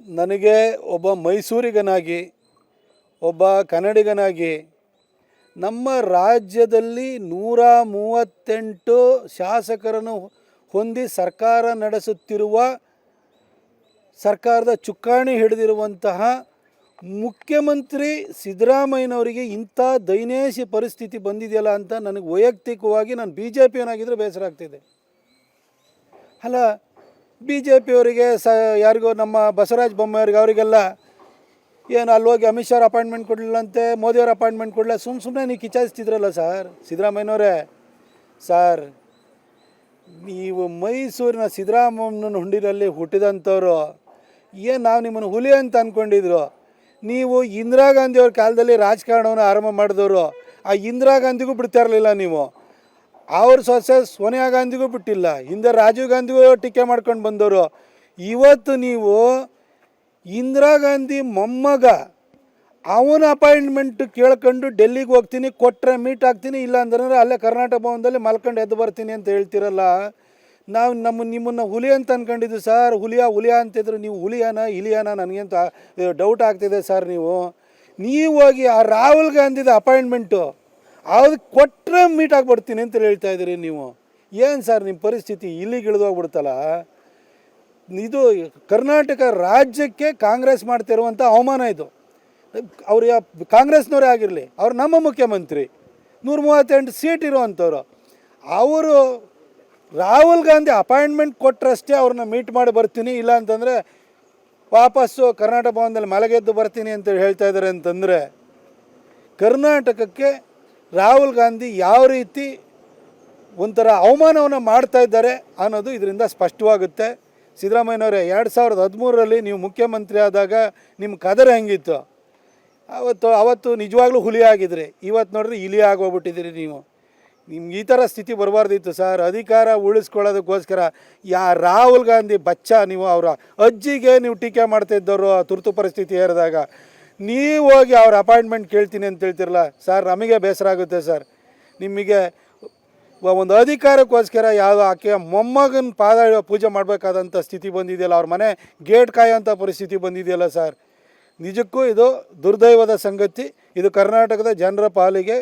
ನನಗೆ ಒಬ್ಬ ಮೈಸೂರಿಗನಾಗಿ, ಒಬ್ಬ ಕನ್ನಡಿಗನಾಗಿ ನಮ್ಮ ರಾಜ್ಯದಲ್ಲಿ 138 ಶಾಸಕರನ್ನು ಹೊಂದಿ ಸರ್ಕಾರ ನಡೆಸುತ್ತಿರುವ, ಸರ್ಕಾರದ ಚುಕ್ಕಾಣಿ ಹಿಡಿದಿರುವಂತಹ ಮುಖ್ಯಮಂತ್ರಿ ಸಿದ್ದರಾಮಯ್ಯನವರಿಗೆ ಇಂಥ ದಯನೀಯ ಪರಿಸ್ಥಿತಿ ಬಂದಿದೆಯಲ್ಲ ಅಂತ ನನಗೆ ವೈಯಕ್ತಿಕವಾಗಿ ನಾನು BJPಯವನಾಗಿದ್ದರೆ ಬೇಸರ ಆಗ್ತಿದೆ. ಅಲ್ಲ, BJPಯವರಿಗೆ ಯಾರಿಗೋ ನಮ್ಮ ಬಸವರಾಜ ಬೊಮ್ಮಾಯಿಯವ್ರಿಗೆ ಅವರಿಗೆಲ್ಲ ಏನು ಅಲ್ಲೋಗಿ ಅಮಿತ್ ಶಾ ಅಪಾಯಿಂಟ್ಮೆಂಟ್ ಕೊಡಲಿಲ್ಲಂತೆ, ಮೋದಿಯವ್ರ ಅಪಾಯಿಂಟ್ಮೆಂಟ್ ಕೊಡಲಿಲ್ಲ, ಸುಮ್ಮನೆ ನೀವು ಕಿಚಾಯಿಸ್ತಿದ್ರಲ್ಲ ಸರ್ ಸಿದ್ದರಾಮಯ್ಯನವರೇ. ಸರ್, ನೀವು ಮೈಸೂರಿನ ಸಿದ್ದರಾಮಯ್ಯನ ಹುಂಡಿನಲ್ಲಿ ಹುಟ್ಟಿದಂಥವ್ರು, ಏನು ನಾವು ನಿಮ್ಮನ್ನು ಹುಲಿ ಅಂತ ಅಂದ್ಕೊಂಡಿದ್ರು. ನೀವು ಇಂದಿರಾ ಗಾಂಧಿಯವ್ರ ಕಾಲದಲ್ಲಿ ರಾಜಕಾರಣವನ್ನು ಆರಂಭ ಮಾಡಿದವರು. ಆ ಇಂದಿರಾ ಗಾಂಧಿಗೂ ಬಿಡ್ತಾ ಇರಲಿಲ್ಲ ನೀವು. ಅವ್ರ ಸೊಸೆ ಸೋನಿಯಾ ಗಾಂಧಿಗೂ ಬಿಟ್ಟಿಲ್ಲ, ಹಿಂದೆ ರಾಜೀವ್ ಗಾಂಧಿಗೂ ಟೀಕೆ ಮಾಡ್ಕೊಂಡು ಬಂದವರು. ಇವತ್ತು ನೀವು ಇಂದಿರಾ ಗಾಂಧಿ ಮೊಮ್ಮಗ ಅವನ ಅಪಾಯಿಂಟ್ಮೆಂಟ್ ಕೇಳ್ಕೊಂಡು ಡೆಲ್ಲಿಗೆ ಹೋಗ್ತೀನಿ, ಕೊಟ್ಟರೆ ಮೀಟ್ ಆಗ್ತೀನಿ, ಇಲ್ಲ ಅಂದ್ರೆ ಅಲ್ಲೇ ಕರ್ನಾಟಕ ಭವನದಲ್ಲಿ ಮಲ್ಕೊಂಡು ಎದ್ದು ಬರ್ತೀನಿ ಅಂತ ಹೇಳ್ತಿರಲ್ಲ. ನಾವು ನಿಮ್ಮನ್ನು ಹುಲಿ ಅಂತ ಅಂದ್ಕೊಂಡಿದ್ದು ಸರ್. ಹುಲಿಯಾ ಅಂತಿದ್ರು, ನೀವು ಹುಲಿಯಾನ ಇಲಿಯಾನ ನನಗಂತ ಡೌಟ್ ಆಗ್ತಿದೆ ಸರ್. ನೀವು ಹೋಗಿ ಆ ರಾಹುಲ್ ಗಾಂಧಿದ ಅಪಾಯಿಂಟ್ಮೆಂಟು ಅದಕ್ಕೆ ಕೊಟ್ಟರೆ ಮೀಟ್ ಆಗಿಬಿಡ್ತೀನಿ ಅಂತ ಹೇಳ್ತಾ ಇದ್ದೀರಿ ನೀವು. ಏನು ಸರ್ ನಿಮ್ಮ ಪರಿಸ್ಥಿತಿ? ಇಲ್ಲಿಗೆ ಇಳಿದೋಗ್ಬಿಡ್ತಲ್ಲ. ಇದು ಕರ್ನಾಟಕ ರಾಜ್ಯಕ್ಕೆ ಕಾಂಗ್ರೆಸ್ ಮಾಡ್ತಿರುವಂಥ ಅವಮಾನ ಇದು. ಅವ್ರು ಕಾಂಗ್ರೆಸ್ನವರೇ ಆಗಿರಲಿ, ಅವ್ರು ನಮ್ಮ ಮುಖ್ಯಮಂತ್ರಿ, 138 ಸೀಟ್ ಇರುವಂಥವ್ರು. ಅವರು ರಾಹುಲ್ ಗಾಂಧಿ ಅಪಾಯಿಂಟ್ಮೆಂಟ್ ಕೊಟ್ಟರಷ್ಟೇ ಅವ್ರನ್ನ ಮೀಟ್ ಮಾಡಿ ಬರ್ತೀನಿ, ಇಲ್ಲ ಅಂತಂದರೆ ವಾಪಸ್ಸು ಕರ್ನಾಟಕ ಭವನದಲ್ಲಿ ಮಲಗೆದ್ದು ಬರ್ತೀನಿ ಅಂತ ಹೇಳ್ತಾ ಇದ್ದಾರೆ. ಅಂತಂದರೆ ಕರ್ನಾಟಕಕ್ಕೆ ರಾಹುಲ್ ಗಾಂಧಿ ಯಾವ ರೀತಿ ಒಂಥರ ಅವಮಾನವನ್ನು ಮಾಡ್ತಾ ಇದ್ದಾರೆ ಅನ್ನೋದು ಇದರಿಂದ ಸ್ಪಷ್ಟವಾಗುತ್ತೆ. ಸಿದ್ದರಾಮಯ್ಯನವರೇ, 2013ರಲ್ಲಿ ನೀವು ಮುಖ್ಯಮಂತ್ರಿ ಆದಾಗ ನಿಮ್ಮ ಕದರ ಹೆಂಗಿತ್ತು? ಅವತ್ತು ನಿಜವಾಗ್ಲೂ ಹುಲಿ ಆಗಿದ್ರಿ. ಇವತ್ತು ನೋಡ್ರಿ ಇಲಿ ಆಗೋಗ್ಬಿಟ್ಟಿದ್ದೀರಿ ನೀವು. ನಿಮ್ಗೆ ಈ ಥರ ಸ್ಥಿತಿ ಬರಬಾರ್ದಿತ್ತು ಸರ್. ಅಧಿಕಾರ ಉಳಿಸ್ಕೊಳ್ಳೋದಕ್ಕೋಸ್ಕರ ರಾಹುಲ್ ಗಾಂಧಿ ಬಚ್ಚ ನೀವು, ಅವರ ಅಜ್ಜಿಗೆ ನೀವು ಟೀಕೆ ಮಾಡ್ತಾಯಿದ್ದವರು ತುರ್ತು ಪರಿಸ್ಥಿತಿ ಏರಿದಾಗ. ನೀವು ಹೋಗಿ ಅವ್ರ ಅಪಾಯಿಂಟ್ಮೆಂಟ್ ಕೇಳ್ತೀನಿ ಅಂತ ಹೇಳ್ತಿರಲ್ಲ ಸರ್, ನಮಗೆ ಬೇಸರ ಆಗುತ್ತೆ ಸರ್. ನಿಮಗೆ ಒಂದು ಅಧಿಕಾರಕ್ಕೋಸ್ಕರ ಆಕೆಯ ಮೊಮ್ಮಗನ ಪಾದ ಪೂಜೆ ಮಾಡಬೇಕಾದಂಥ ಸ್ಥಿತಿ ಬಂದಿದೆಯಲ್ಲ, ಅವ್ರ ಮನೆ ಗೇಟ್ ಕಾಯೋಂಥ ಪರಿಸ್ಥಿತಿ ಬಂದಿದೆಯಲ್ಲ ಸರ್. ನಿಜಕ್ಕೂ ಇದು ದುರ್ದೈವದ ಸಂಗತಿ. ಇದು ಕರ್ನಾಟಕದ ಜನರ ಪಾಲಿಗೆ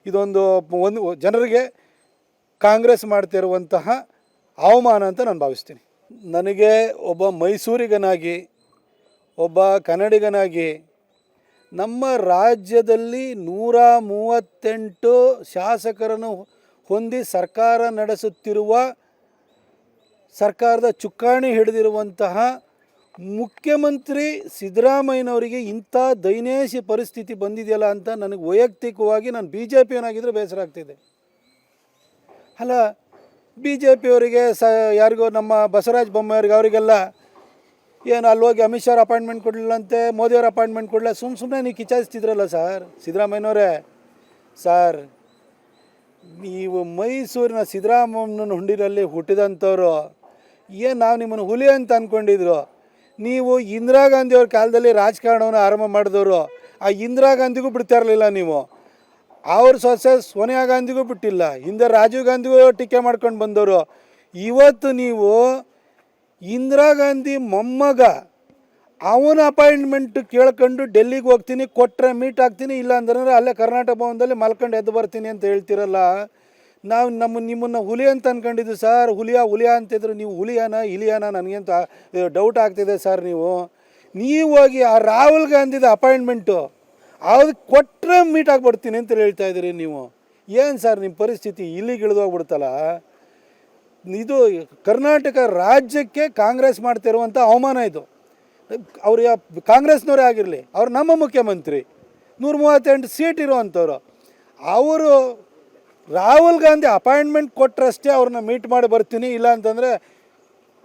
ಇದೊಂದು ಜನರಿಗೆ ಕಾಂಗ್ರೆಸ್ ಮಾಡ್ತಿರುವಂತಹ ಅವಮಾನ ಅಂತ ನಾನು ಭಾವಿಸ್ತೀನಿ. ನನಗೆ ಒಬ್ಬ ಮೈಸೂರಿಗನಾಗಿ, ಒಬ್ಬ ಕನ್ನಡಿಗನಾಗಿ ನಮ್ಮ ರಾಜ್ಯದಲ್ಲಿ 138 ಶಾಸಕರನ್ನು ಹೊಂದಿ ಸರ್ಕಾರ ನಡೆಸುತ್ತಿರುವ, ಸರ್ಕಾರದ ಚುಕ್ಕಾಣಿ ಹಿಡಿದಿರುವಂತಹ ಮುಖ್ಯಮಂತ್ರಿ ಸಿದ್ದರಾಮಯ್ಯನವರಿಗೆ ಇಂಥ ದಯನೀಯ ಪರಿಸ್ಥಿತಿ ಬಂದಿದೆಯಲ್ಲ ಅಂತ ನನಗೆ ವೈಯಕ್ತಿಕವಾಗಿ ನಾನು BJPಯವನಾಗಿದ್ದರೆ ಬೇಸರ ಆಗ್ತಿದೆ. ಅಲ್ಲ, BJPಯವರಿಗೆ ಯಾರಿಗೋ ನಮ್ಮ ಬಸವರಾಜ ಬೊಮ್ಮಾಯಿಯವ್ರಿಗೆ ಅವರಿಗೆಲ್ಲ ಏನು ಅಲ್ಲೋಗಿ ಅಮಿತ್ ಶಾ ಅಪಾಯಿಂಟ್ಮೆಂಟ್ ಕೊಡಲಿಲ್ಲಂತೆ, ಮೋದಿಯವ್ರ ಅಪಾಯಿಂಟ್ಮೆಂಟ್ ಕೊಡಲಿಲ್ಲ, ಸುಮ್ಮನೆ ನೀವು ಕಿಚಾಯಿಸ್ತಿದ್ರಲ್ಲ ಸರ್ ಸಿದ್ದರಾಮಯ್ಯನವರೇ. ಸರ್, ನೀವು ಮೈಸೂರಿನ ಸಿದ್ದರಾಮಯ್ಯನ ಹುಂಡಿನಲ್ಲಿ ಹುಟ್ಟಿದಂಥವ್ರು, ಏನು ನಾವು ನಿಮ್ಮನ್ನು ಹುಲಿ ಅಂತ ಅಂದ್ಕೊಂಡಿದ್ರು. ನೀವು ಇಂದಿರಾ ಗಾಂಧಿಯವ್ರ ಕಾಲದಲ್ಲಿ ರಾಜಕಾರಣವನ್ನು ಆರಂಭ ಮಾಡಿದವರು. ಆ ಇಂದಿರಾ ಗಾಂಧಿಗೂ ಬಿಡ್ತಾ ಇರಲಿಲ್ಲ ನೀವು. ಅವ್ರ ಸೊಸೆ ಸೋನಿಯಾ ಗಾಂಧಿಗೂ ಬಿಟ್ಟಿಲ್ಲ, ಹಿಂದೆ ರಾಜೀವ್ ಗಾಂಧಿಗೂ ಟೀಕೆ ಮಾಡ್ಕೊಂಡು ಬಂದವರು. ಇವತ್ತು ನೀವು ಇಂದಿರಾ ಗಾಂಧಿ ಮೊಮ್ಮಗ ಅವನ ಅಪಾಯಿಂಟ್ಮೆಂಟ್ ಕೇಳ್ಕೊಂಡು ಡೆಲ್ಲಿಗೆ ಹೋಗ್ತೀನಿ, ಕೊಟ್ಟರೆ ಮೀಟ್ ಆಗ್ತೀನಿ, ಇಲ್ಲ ಅಂದ್ರೆ ಅಲ್ಲೇ ಕರ್ನಾಟಕ ಭವನದಲ್ಲಿ ಮಲ್ಕೊಂಡು ಎದ್ದು ಬರ್ತೀನಿ ಅಂತ ಹೇಳ್ತಿರಲ್ಲ. ನಾವು ನಿಮ್ಮನ್ನು ಹುಲಿ ಅಂತ ಅಂದ್ಕೊಂಡಿದ್ದು ಸರ್. ಹುಲಿಯಾ ಅಂತಿದ್ರು, ನೀವು ಹುಲಿಯಾನ ಇಲಿಯಾನ ನನಗಂತ ಡೌಟ್ ಆಗ್ತಿದೆ ಸರ್. ನೀವು ಹೋಗಿ ಆ ರಾಹುಲ್ ಗಾಂಧಿದ ಅಪಾಯಿಂಟ್ಮೆಂಟು ಅದಕ್ಕೆ ಕೊಟ್ಟರೆ ಮೀಟ್ ಆಗಿಬಿಡ್ತೀನಿ ಅಂತ ಹೇಳ್ತಾ ಇದ್ದೀರಿ ನೀವು. ಏನು ಸರ್ ನಿಮ್ಮ ಪರಿಸ್ಥಿತಿ? ಇಲ್ಲಿಗೆ ಇಳಿದೋಗ್ಬಿಡ್ತಲ್ಲ. ಇದು ಕರ್ನಾಟಕ ರಾಜ್ಯಕ್ಕೆ ಕಾಂಗ್ರೆಸ್ ಮಾಡ್ತಿರುವಂಥ ಅವಮಾನ ಇದು. ಅವ್ರು ಕಾಂಗ್ರೆಸ್ನವರೇ ಆಗಿರಲಿ, ಅವ್ರು ನಮ್ಮ ಮುಖ್ಯಮಂತ್ರಿ, 138 ಸೀಟ್ ಇರುವಂಥವ್ರು. ಅವರು ರಾಹುಲ್ ಗಾಂಧಿ ಅಪಾಯಿಂಟ್ಮೆಂಟ್ ಕೊಟ್ಟರಷ್ಟೇ ಅವ್ರನ್ನ ಮೀಟ್ ಮಾಡಿ ಬರ್ತೀನಿ, ಇಲ್ಲ ಅಂತಂದರೆ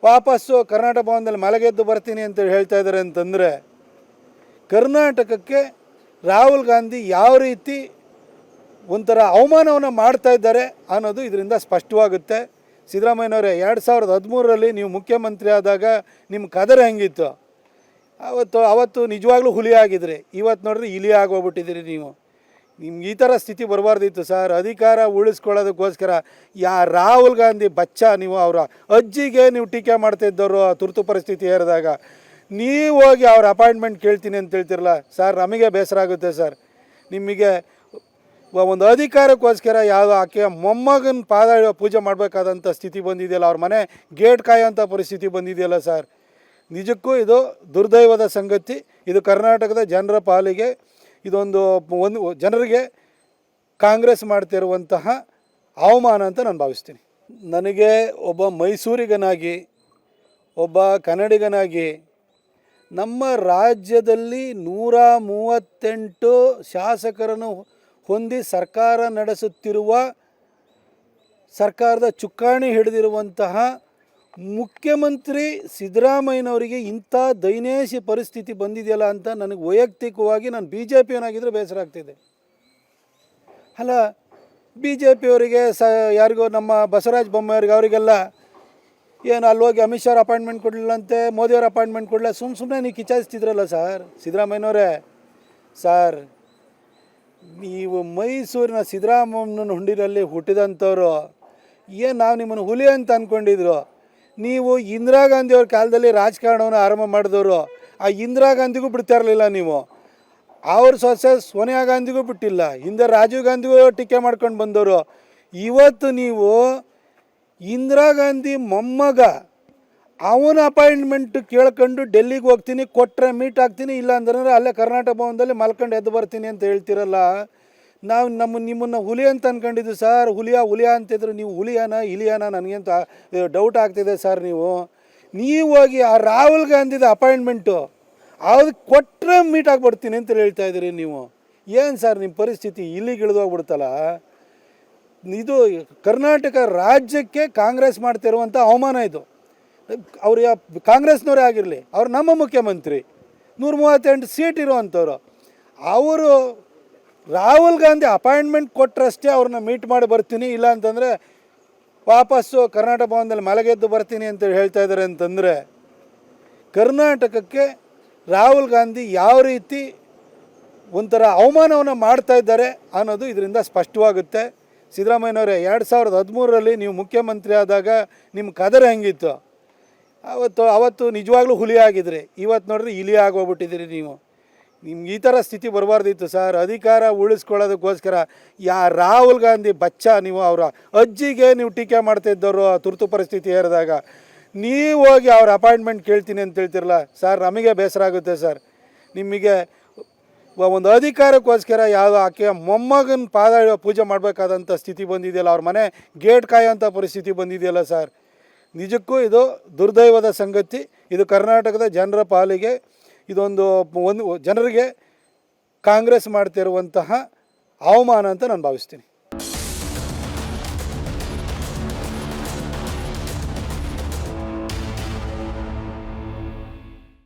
ವಾಪಸ್ಸು ಕರ್ನಾಟಕ ಭವನದಲ್ಲಿ ಮಲಗೆದ್ದು ಬರ್ತೀನಿ ಅಂತ ಹೇಳ್ತಾ ಇದ್ದಾರೆ. ಅಂತಂದರೆ ಕರ್ನಾಟಕಕ್ಕೆ ರಾಹುಲ್ ಗಾಂಧಿ ಯಾವ ರೀತಿ ಒಂಥರ ಅವಮಾನವನ್ನು ಮಾಡ್ತಾ ಇದ್ದಾರೆ ಅನ್ನೋದು ಇದರಿಂದ ಸ್ಪಷ್ಟವಾಗುತ್ತೆ. ಸಿದ್ದರಾಮಯ್ಯನವರೇ, 2013ರಲ್ಲಿ ನೀವು ಮುಖ್ಯಮಂತ್ರಿ ಆದಾಗ ನಿಮ್ಮ ಕದರ ಹೆಂಗಿತ್ತು? ಅವತ್ತು ನಿಜವಾಗ್ಲೂ ಹುಲಿ ಆಗಿದ್ರಿ. ಇವತ್ತು ನೋಡ್ರಿ ಇಲಿ ಆಗೋಗ್ಬಿಟ್ಟಿದ್ದೀರಿ ನೀವು. ನಿಮ್ಗೆ ಈ ಥರ ಸ್ಥಿತಿ ಬರಬಾರ್ದಿತ್ತು ಸರ್. ಅಧಿಕಾರ ಉಳಿಸ್ಕೊಳ್ಳೋದಕ್ಕೋಸ್ಕರ ರಾಹುಲ್ ಗಾಂಧಿ ಬಚ್ಚ ನೀವು, ಅವರ ಅಜ್ಜಿಗೆ ನೀವು ಟೀಕೆ ಮಾಡ್ತಾಯಿದ್ದವರು ತುರ್ತು ಪರಿಸ್ಥಿತಿ ಏರಿದಾಗ. ನೀವು ಹೋಗಿ ಅವ್ರ ಅಪಾಯಿಂಟ್ಮೆಂಟ್ ಕೇಳ್ತೀನಿ ಅಂತ ಹೇಳ್ತಿರಲ್ಲ ಸರ್, ನಮಗೆ ಬೇಸರ ಆಗುತ್ತೆ ಸರ್. ನಿಮಗೆ ಒಂದು ಅಧಿಕಾರಕ್ಕೋಸ್ಕರ ಯಾವ ಆಕೆ ಮೊಮ್ಮಗನ ಪಾದ ಪೂಜೆ ಮಾಡಬೇಕಾದಂಥ ಸ್ಥಿತಿ ಬಂದಿದೆಯಲ್ಲ, ಅವ್ರ ಮನೆ ಗೇಟ್ ಕಾಯೋಂಥ ಪರಿಸ್ಥಿತಿ ಬಂದಿದೆಯಲ್ಲ ಸರ್, ನಿಜಕ್ಕೂ ಇದು ದುರ್ದೈವದ ಸಂಗತಿ. ಇದು ಕರ್ನಾಟಕದ ಜನರ ಪಾಲಿಗೆ ಇದೊಂದು ಜನರಿಗೆ ಕಾಂಗ್ರೆಸ್ ಮಾಡ್ತಿರುವಂತಹ ಅವಮಾನ ಅಂತ ನಾನು ಭಾವಿಸ್ತೀನಿ. ನನಗೆ ಒಬ್ಬ ಮೈಸೂರಿಗನಾಗಿ, ಒಬ್ಬ ಕನ್ನಡಿಗನಾಗಿ, ನಮ್ಮ ರಾಜ್ಯದಲ್ಲಿ 138 ಶಾಸಕರನ್ನು ಹೊಂದಿ ಸರ್ಕಾರ ನಡೆಸುತ್ತಿರುವ, ಸರ್ಕಾರದ ಚುಕ್ಕಾಣಿ ಹಿಡಿದಿರುವಂತಹ ಮುಖ್ಯಮಂತ್ರಿ ಸಿದ್ದರಾಮಯ್ಯನವರಿಗೆ ಇಂಥ ದೈನೇಶಿ ಪರಿಸ್ಥಿತಿ ಬಂದಿದೆಯಲ್ಲ ಅಂತ ನನಗೆ ವೈಯಕ್ತಿಕವಾಗಿ, ನಾನು BJPಯವನಾಗಿದ್ದರೆ ಬೇಸರ ಆಗ್ತಿದೆ. ಅಲ್ಲ, BJPಯವರಿಗೆ ಯಾರಿಗೋ ನಮ್ಮ ಬಸವರಾಜ ಬೊಮ್ಮಾಯಿಯವ್ರಿಗೆ ಅವರಿಗೆಲ್ಲ ಏನು ಅಲ್ಲಿ ಹೋಗಿ ಅಮಿತ್ ಶಾ ಅಪಾಯಿಂಟ್ಮೆಂಟ್ ಕೊಡಲಿಲ್ಲಂತೆ, ಮೋದಿಯವ್ರ ಅಪಾಯಿಂಟ್ಮೆಂಟ್ ಕೊಡಲಿಲ್ಲ, ಸುಮ್ಮನೆ ನೀವು ಕಿಚಾಯಿಸ್ತಿದ್ರಲ್ಲ ಸರ್ ಸಿದ್ದರಾಮಯ್ಯನವರೇ. ಸರ್, ನೀವು ಮೈಸೂರಿನ ಸಿದ್ದರಾಮಯ್ಯನ ಹುಂಡಿನಲ್ಲಿ ಹುಟ್ಟಿದಂಥವ್ರು, ಏನು ನಾವು ನಿಮ್ಮನ್ನು ಹುಲಿ ಅಂತ ಅಂದ್ಕೊಂಡಿದ್ರು. ನೀವು ಇಂದಿರಾ ಗಾಂಧಿಯವ್ರ ಕಾಲದಲ್ಲಿ ರಾಜಕಾರಣವನ್ನು ಆರಂಭ ಮಾಡಿದವರು. ಆ ಇಂದಿರಾ ಗಾಂಧಿಗೂ ಬಿಡ್ತಾ ಇರಲಿಲ್ಲ ನೀವು. ಅವ್ರ ಸೊಸೆ ಸೋನಿಯಾ ಗಾಂಧಿಗೂ ಬಿಟ್ಟಿಲ್ಲ, ಹಿಂದೆ ರಾಜೀವ್ ಗಾಂಧಿಗೂ ಟೀಕೆ ಮಾಡ್ಕೊಂಡು ಬಂದವರು. ಇವತ್ತು ನೀವು ಇಂದಿರಾ ಗಾಂಧಿ ಮೊಮ್ಮಗ, ಅವನ ಅಪಾಯಿಂಟ್ಮೆಂಟ್ ಕೇಳ್ಕೊಂಡು ಡೆಲ್ಲಿಗೆ ಹೋಗ್ತೀನಿ, ಕೊಟ್ಟರೆ ಮೀಟ್ ಆಗ್ತೀನಿ, ಇಲ್ಲ ಅಂದ್ರೆ ಅಲ್ಲೇ ಕರ್ನಾಟಕ ಭವನದಲ್ಲಿ ಮಲ್ಕೊಂಡು ಎದ್ದು ಬರ್ತೀನಿ ಅಂತ ಹೇಳ್ತಿರಲ್ಲ. ನಾವು ನಿಮ್ಮನ್ನು ಹುಲಿ ಅಂತ ಅಂದ್ಕೊಂಡಿದ್ದು ಸರ್. ಹುಲಿಯಾ ಅಂತಿದ್ರು, ನೀವು ಹುಲಿಯಾನ ಇಲಿಯಾನ ನನಗಂತ ಡೌಟ್ ಆಗ್ತಿದೆ ಸರ್. ನೀವು ಹೋಗಿ ಆ ರಾಹುಲ್ ಗಾಂಧಿದ ಅಪಾಯಿಂಟ್ಮೆಂಟು ಅದು ಕೊಟ್ಟರೆ ಮೀಟ್ ಆಗಿಬಿಡ್ತೀನಿ ಅಂತ ಹೇಳ್ತಾ ಇದ್ದೀರಿ ನೀವು. ಏನು ಸರ್ ನಿಮ್ಮ ಪರಿಸ್ಥಿತಿ? ಇಲ್ಲಿಗೆ ಇಳಿದೋಗ್ಬಿಡ್ತಲ್ಲ. ಇದು ಕರ್ನಾಟಕ ರಾಜ್ಯಕ್ಕೆ ಕಾಂಗ್ರೆಸ್ ಮಾಡ್ತಿರುವಂಥ ಅವಮಾನ ಇದು. ಅವ್ರು ಕಾಂಗ್ರೆಸ್ನವರೇ ಆಗಿರಲಿ, ಅವ್ರು ನಮ್ಮ ಮುಖ್ಯಮಂತ್ರಿ, 138 ಸೀಟ್ ಇರುವಂಥವ್ರು. ಅವರು ರಾಹುಲ್ ಗಾಂಧಿ ಅಪಾಯಿಂಟ್ಮೆಂಟ್ ಕೊಟ್ಟರಷ್ಟೇ ಅವ್ರನ್ನ ಮೀಟ್ ಮಾಡಿ ಬರ್ತೀನಿ, ಇಲ್ಲ ಅಂತಂದರೆ ವಾಪಸ್ಸು ಕರ್ನಾಟಕ ಭವನದಲ್ಲಿ ಮಲಗೆದ್ದು ಬರ್ತೀನಿ ಅಂತ ಹೇಳ್ತಾ ಇದ್ದಾರೆ. ಅಂತಂದರೆ ಕರ್ನಾಟಕಕ್ಕೆ ರಾಹುಲ್ ಗಾಂಧಿ ಯಾವ ರೀತಿ ಒಂಥರ ಅವಮಾನವನ್ನು ಮಾಡ್ತಾ ಇದ್ದಾರೆ ಅನ್ನೋದು ಇದರಿಂದ ಸ್ಪಷ್ಟವಾಗುತ್ತೆ. ಸಿದ್ದರಾಮಯ್ಯನವರೇ, 2013ರಲ್ಲಿ ನೀವು ಮುಖ್ಯಮಂತ್ರಿ ಆದಾಗ ನಿಮ್ಮ ಕದರ ಹೆಂಗಿತ್ತು? ಅವತ್ತು ನಿಜವಾಗ್ಲೂ ಹುಲಿ ಆಗಿದ್ರಿ. ಇವತ್ತು ನೋಡ್ರಿ ಇಲಿ ಆಗೋಗ್ಬಿಟ್ಟಿದ್ದೀರಿ ನೀವು. ನಿಮ್ಗೆ ಈ ಥರ ಸ್ಥಿತಿ ಬರಬಾರ್ದಿತ್ತು ಸರ್. ಅಧಿಕಾರ ಉಳಿಸ್ಕೊಳ್ಳೋದಕ್ಕೋಸ್ಕರ ರಾಹುಲ್ ಗಾಂಧಿ ಬಚ್ಚ, ನೀವು ಅವರ ಅಜ್ಜಿಗೆ ನೀವು ಟೀಕೆ ಮಾಡ್ತಾಯಿದ್ದವರು ತುರ್ತು ಪರಿಸ್ಥಿತಿ ಹೇರಿದಾಗ. ನೀವು ಹೋಗಿ ಅವ್ರ ಅಪಾಯಿಂಟ್ಮೆಂಟ್ ಕೇಳ್ತೀನಿ ಅಂತ ಹೇಳ್ತಿರಲ್ಲ ಸರ್, ನಮಗೆ ಬೇಸರ ಆಗುತ್ತೆ ಸರ್. ನಿಮಗೆ ಒಂದು ಅಧಿಕಾರಕ್ಕೋಸ್ಕರ ಯಾವ ಆಕೆ ಮೊಮ್ಮಗನ ಪಾದ ಪೂಜೆ ಮಾಡಬೇಕಾದಂಥ ಸ್ಥಿತಿ ಬಂದಿದೆಯಲ್ಲ, ಅವ್ರ ಮನೆ ಗೇಟ್ ಕಾಯೋಂಥ ಪರಿಸ್ಥಿತಿ ಬಂದಿದೆಯಲ್ಲ ಸರ್, ನಿಜಕ್ಕೂ ಇದು ದುರ್ದೈವದ ಸಂಗತಿ. ಇದು ಕರ್ನಾಟಕದ ಜನರ ಪಾಲಿಗೆ ಇದೊಂದು ಜನರಿಗೆ ಕಾಂಗ್ರೆಸ್ ಮಾಡ್ತಿರುವಂತಹ ಅವಮಾನ ಅಂತ ನಾನು ಭಾವಿಸ್ತೀನಿ.